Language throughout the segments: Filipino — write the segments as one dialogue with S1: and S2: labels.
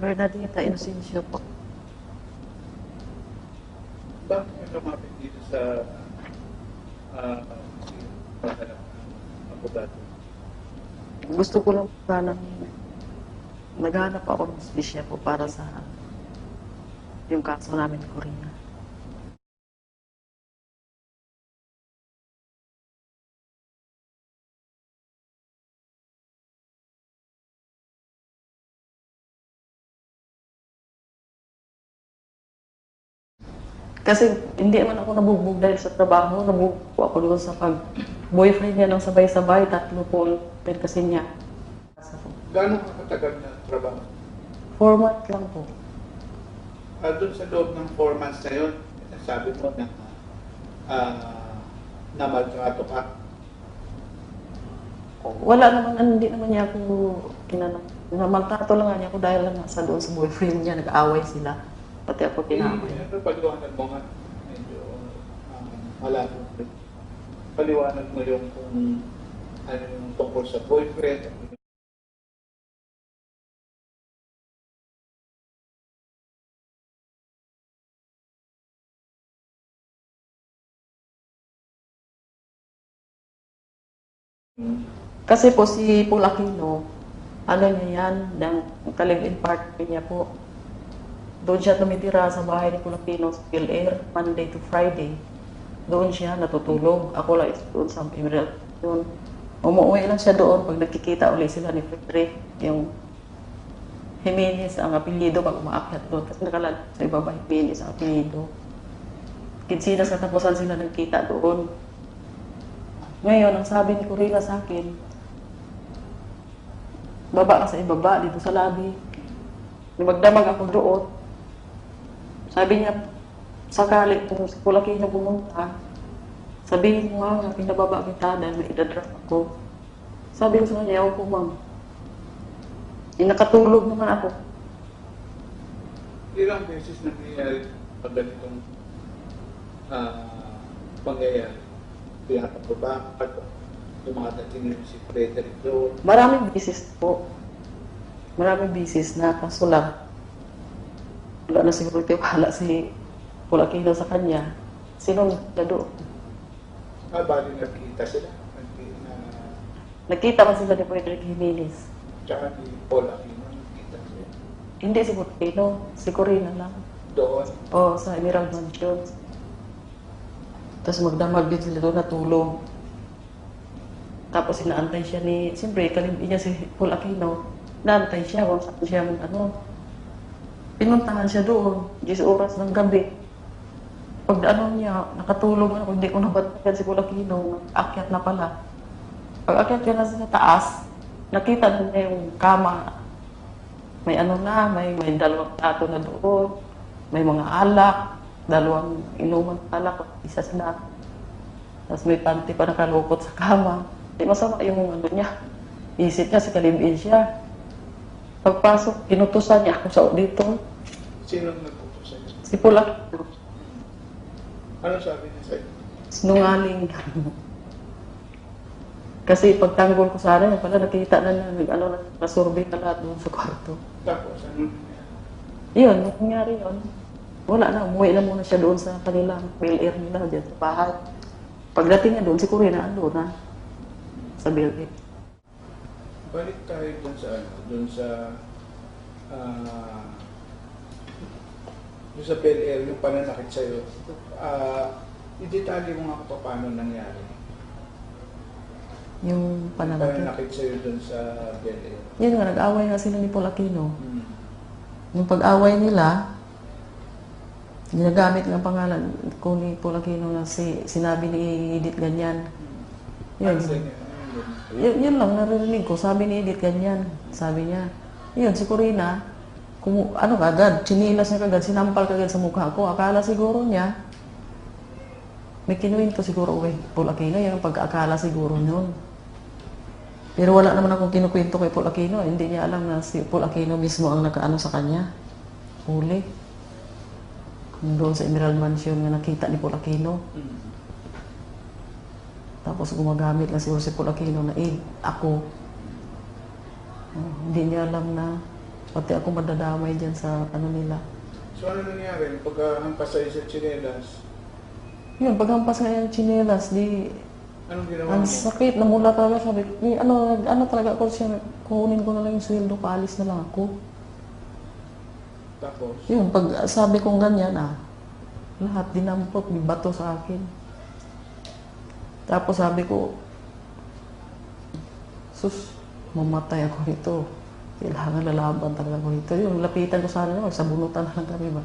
S1: Bernadita Inocencio po.
S2: Bakit ka lumapit dito sa uh, abogado?
S1: Gusto ko lang sana naghanap ako ng hustisya po para sa yung kaso namin ko rin. Kasi hindi naman ako nabugbog dahil sa trabaho. Nabugbog po ako doon sa pag-boyfriend niya ng sabay-sabay. 3 po kasi niya.
S2: Gano'ng katagal na trabaho?
S1: 4 months lang po.
S2: Doon sa loob ng 4 months na yun, sabi mo na namaltrato ka.
S1: Wala naman, hindi naman niya ako kinanang. Namaltrato lang nga niya ako dahil lang sa doon sa boyfriend niya. Nag-aaway sila. Pati ako kinamay.
S2: Ano paliwanag mo nga? Medyo malabo. Paliwanag mo yung kung ano yung tungkol sa boyfriend.
S1: Kasi po si Paul Aquino, ano niya yan, ng ka-live-in partner niya po. Doon siya tumitira sa bahay ni Paul Aquino sa Phil Air, Monday to Friday. Doon siya natutulog. Ako lang doon sa Emerald. Doon. Umuwi lang siya doon pag nagkikita ulit sila ni Frederick. Yung Jimenez ang apelido pag umaakyat doon. Kasi nakalat sa ibaba Jimenez ang apelido. Kinsinas katapusan sila nagkita doon. Ngayon, ang sabi ni Corina sa akin, baba ka sa ibaba, dito sa lobby. Magdamag ako doon. Sabi niya, sakali kung si Paul Aquino pumunta, sabihin mo nga, pinababa kita dahil may idadrop ako. Sabi ko sa kanya, ako po ma'am. Nakatulog naman ako.
S2: Ilang beses nangyayari pag ganitong pangyayari? Pinapag ba pag dumadating yung si Frederick doon?
S1: Maraming bisis po. Maraming bisis na kaso lang. Wala na siguro tiwala si Paul Aquino sa kanya. Sino na doon?
S2: Bali nagkita sila.
S1: Nagkita man sila ni Frederick Jimenez.
S2: Tsaka ni Paul Aquino nagkita sila.
S1: Hindi si Paul Aquino, si Corina lang.
S2: Doon?
S1: Oo, sa Emerald Mansion. Tapos magdamag din sila doon natulog. Tapos inaantay siya ni, siyempre, kalibin niya si Paul Aquino. Naantay siya kung saan siya pinuntahan siya doon, 10 oras ng gabi. Pag niya, nakatulog ako, hindi ko nabatagan si Paul Aquino, akyat na pala. Pag akyat niya na sa taas, nakita na niya yung kama. May may 2 plato na doon, may mga alak, 2 inuman alak, isa sa lahat. Tapos may panty pa nakalukot sa kama. Di masama yung niya. Isip niya, si kalibin siya. Pagpasok, pinutusan niya ako sa dito.
S2: Sino nagputusan niya?
S1: Si Paul Aquino.
S2: Ano sabi niya sa'yo?
S1: Sinungaling. Kasi pagtanggol ko sa akin, pala nakita na nasurvey na lahat doon sa kwarto.
S2: Tapos, ano nangyari?
S1: Yun, nangyari yun. Wala na, umuwi na muna siya doon sa kanilang Bel Air nila, dyan sa bahay. Pagdating niya doon, si Corina andun na sa Bel Air.
S2: Balik tayo dun sa Bel Air, yung pananakit sa'yo. I-detalye mo nga kung paano nangyari.
S1: Yung pananakit.
S2: Pananakit sa'yo dun sa Bel Air.
S1: Yun nga, nag-away nga sila ni Paul Aquino. Yung pag-away nila, ginagamit ng pangalan ko ni Paul Aquino na sinabi ni Edith ganyan. Yun. Yun lang narinig ko. Sabi ni Edith ganyan. Sabi niya, yun, si Corina, agad, chinilas niya kagad, sinampal kagad sa mukha ko. Akala siguro niya, may kinuwin ko siguro, Paul Aquino, yung pag-akala siguro noon. Pero wala naman akong kinukwento kay Paul Aquino. Hindi niya alam na si Paul Aquino mismo ang nakaano sa kanya. Huli. Doon sa Emerald Mansion na nakita ni Paul Aquino. Tapos gumagamit lang siguro si Paul Aquino na ako. Hindi niya alam na Pati ako madadamay dyan sa ano nila.
S2: So ano nangyari? Pagka hampas sa'yo sa tsinelas,
S1: Yun, paghampas nga yung tsinelas, di,
S2: anong ginawa
S1: ang
S2: mo?
S1: sakit, namula talaga, sabi, ano talaga ako siya, kunin ko na lang yung sweldo, paalis na lang ako.
S2: Tapos,
S1: Yun, pag sabi kong ganyan, lahat dinampot, may bato sa akin. Tapos sabi ko, sus, mamatay ako rito. Kailangan lalaban talaga ako rito. Yung lapitan ko sana naman, sabunutan na lang kami ba.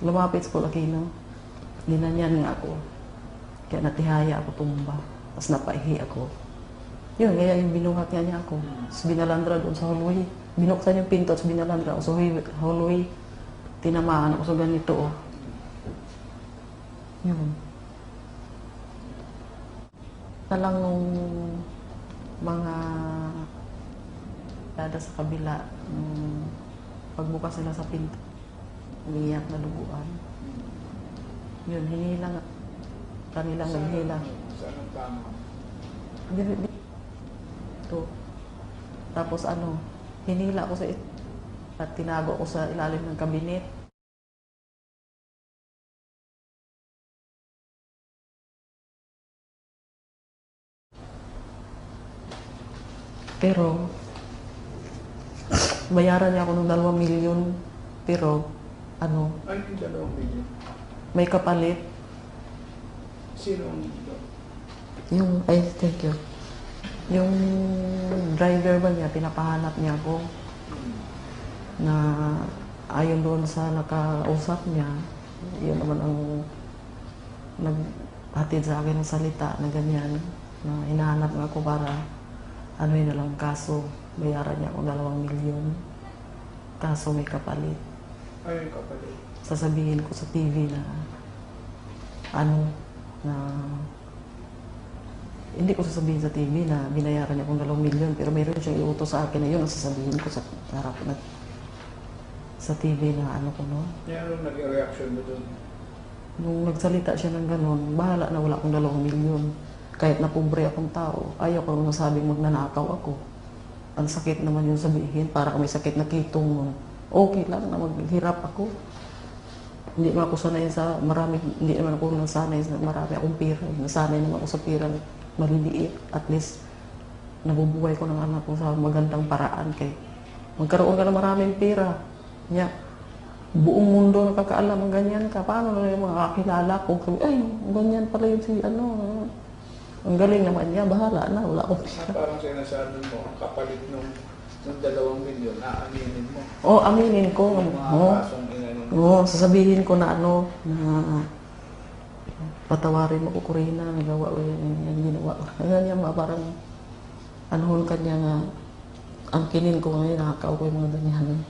S1: Lumapit sa Aquino. Ginanyan nga ako. Kaya natihaya ako tumba. Tapos napaihi ako. Yun, kaya yung binuhat niya ako. Tapos binalandra doon sa hallway. Binuksan yung pinto, tapos binalandra ako sa hallway. Tinamaan ako sa ganito, oh. Yun. Talang nung mga dada sa kabila, pagbukas nila sa pinto, umiyak na lubuan. Yun, hinilang kanilang naghilang.
S2: saan ang tama?
S1: Ito. Tapos hinila ko sa at tinago ko sa ilalim ng kabinet. Pero, bayaran niya ako ng 2 milyon. Pero,
S2: Ano yung 2 milyon?
S1: may kapalit.
S2: Sino ang
S1: Thank you. Yung driver ba niya, pinapahanap niya ako na ayon doon sa nakausap niya, yun naman ang naghatid sa akin ng salita na ganyan, na hinahanap nga ako para yun na lang kaso, bayaran niya akong 2 milyon. Kaso may kapalit.
S2: Ano yung kapalit?
S1: Sasabihin ko sa TV na na hindi ko sasabihin sa TV na binayaran niya akong 2 milyon, pero mayroon siyang iutos sa akin na yun ang sasabihin ko sa harap sa TV na ko no.
S2: Yan ang naging reaction mo doon?
S1: Nung nagsalita siya ng gano'n, bahala na wala akong 2 milyon. Kahit na pobre akong tao, ayaw ko nung nasabing magnanakaw ako. Ang sakit naman yung sabihin, para may sakit na kitong nun. Okay lang na maghirap ako. Hindi naman ako sanay sa marami, hindi naman ako nasanay sa marami akong pira. Nasanay naman ako sa pira maliliit. At least, nabubuhay ko ng anak ko sa magandang paraan. Kay magkaroon ka ng maraming pira. Nya, buong mundo nakakaalam ang ganyan ka. Paano na yung mga kakilala ko? Ay, ganyan pala yung si ang galing naman niya, bahala na, wala akong pira.
S2: Parang sinasabi mo, ang kapalit ng 2 milyon, aaminin mo.
S1: Aminin ko.
S2: Yung mga kasong inanin mo.
S1: Sasabihin ko na na patawarin mo ko, Corina, nagawa ko yung ginawa ko. Ganyan ba, parang kanya nga, ang kinin ko ngayon, nakakaw ko yung mga ganyan.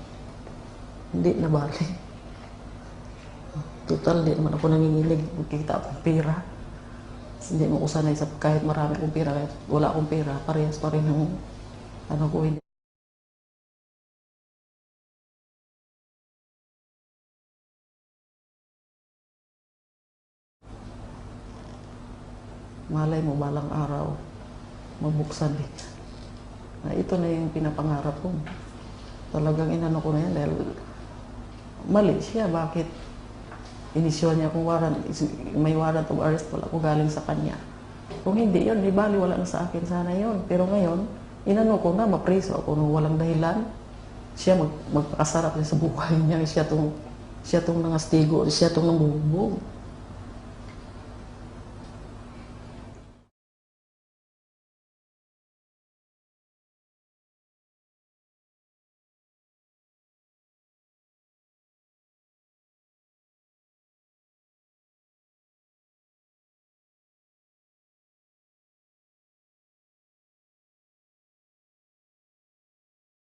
S1: Hindi na bali. Total, hindi naman ako nangingilig. Magkikita akong pera. Hindi mo ko sanay sa kahit marami akong pera, kahit wala akong pera, parehas pa rin ang ko. Malay mo balang araw, mabuksan din. Ito na yung pinapangarap ko. Talagang inano ko na yan dahil mali siya. Bakit inisyon niya kung may warrant of arrest, wala ko galing sa kanya. Kung hindi yun, di bali wala na sa akin sana yun. Pero ngayon, inano ko na, mapreso ako nung walang dahilan. Siya magpakasarap niya sa buhay niya. Siya tong nangastigo, siya tong nambubog.